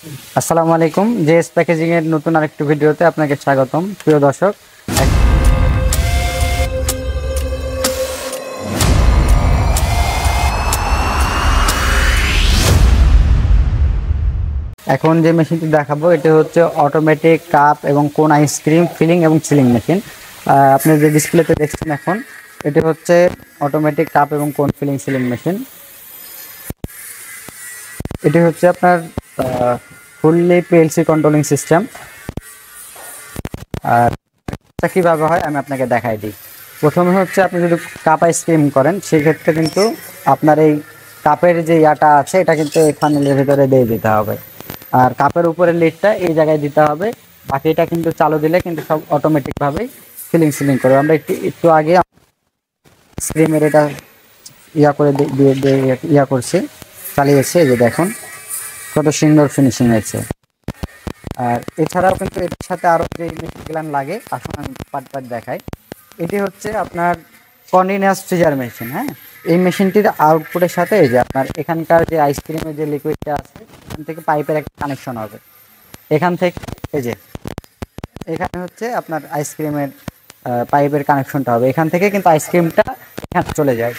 আসসালামু আলাইকুম। JS packaging এর নতুন আরেকটি ভিডিওতে আপনাকে স্বাগতম। প্রিয় দর্শক, এখন যে মেশিনটি দেখাবো এটি হচ্ছে অটোমেটিক কাপ এবং কোন আইসক্রিম ফিলিং এবং সিলিং মেশিন। আপনি যে ডিসপ্লেতে দেখছেন এখন, এটি হচ্ছে অটোমেটিক কাপ এবং কোন ফিলিং সিলিং মেশিন। এটি হচ্ছে আপনার ফুললি পিএলসি কন্ট্রোলিং সিস্টেম। আর এটা কিভাবে হয় আমি আপনাকে দেখাই দিই। প্রথমে হচ্ছে আপনি যদি কাপ আইসক্রিম করেন সেক্ষেত্রে কিন্তু আপনার এই কাপের যে ইয়াটা আছে এটা কিন্তু এই ফানেলের ভিতরে দিয়ে দিতে হবে, আর কাপের উপরে লিডটা এই জায়গায় দিতে হবে। বাকিটা কিন্তু চালু দিলে কিন্তু সব অটোমেটিক ভাবেই ফিলিং সিলিং করবে। আমরা একটু আগে আইসক্রিমের এটা ইয়া করে ইয়া করছি, চালিয়েছি, এই যে দেখুন কত সুন্দর ফিনিশিং হয়েছে। আর এছাড়াও কিন্তু এর সাথে আরো যে মেশিন লাগে, আসুন আমি পার্ট দেখাই। এটি হচ্ছে আপনার কন্টিনিউয়াস ফ্রিজার মেশিন। হ্যাঁ, এই মেশিনটির আউটপুটের সাথে এই যে আপনার এখানকার যে আইসক্রিমের যে লিকুইডটা আছে এখান থেকে পাইপের একটা কানেকশন হবে। এখান থেকে এই যে এখানে হচ্ছে আপনার আইসক্রিমের পাইপের কানেকশনটা হবে, এখান থেকে কিন্তু আইসক্রিমটা এখানে চলে যায়।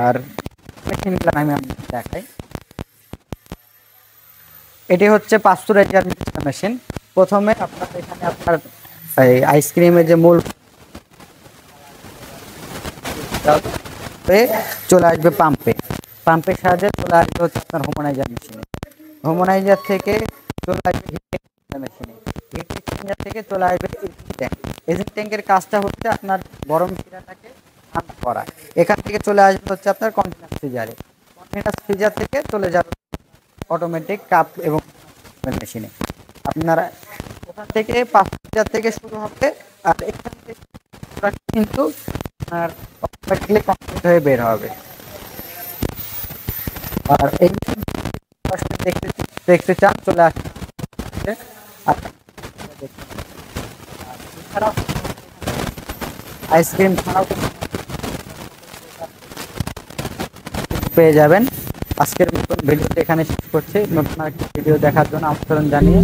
আর মেশিনগুলো আমি দেখাই। এটি হচ্ছে পাস্তুরাইজার মেশিন। প্রথমে আপনার এখানে আপনার এই আইসক্রিমের যে মূল চলে আসবে পাম্পের সাহায্যে চলে আসবে হচ্ছে আপনার হোমোনাইজার মেশিনে। হোমোনাইজার থেকে চলে আসবে হিট মেশিনে। হিট এক্সচেঞ্জার থেকে চলে আসবে এসি ট্যাঙ্ক। এসি ট্যাঙ্কের কাজটা হচ্ছে আপনার গরম শিরাটাকে ঠান্ডা করা। এখান থেকে চলে আসবে হচ্ছে আপনার কন্টিনিউয়াস ফ্রিজারে। কন্টিনিউয়াস ফ্রিজার থেকে চলে যাবে অটোমেটিক কাপ এবং মেশিনে। আপনারা ওখান থেকে 5 থেকে শুরু হবে, আর এখান থেকে কিন্তু আপনার অটোমেটিক্যালি কমপ্লিট হয়ে বের হবে। আর এই দেখতে দেখতে চান চলে আসছে। এছাড়াও আইসক্রিম ছাড়াও পেয়ে যাবেন। আজকের মতন ভিডিওটি এখানে শেষ করছি। নতুন আরেকটি ভিডিও দেখার জন্য আমন্ত্রণ জানিয়ে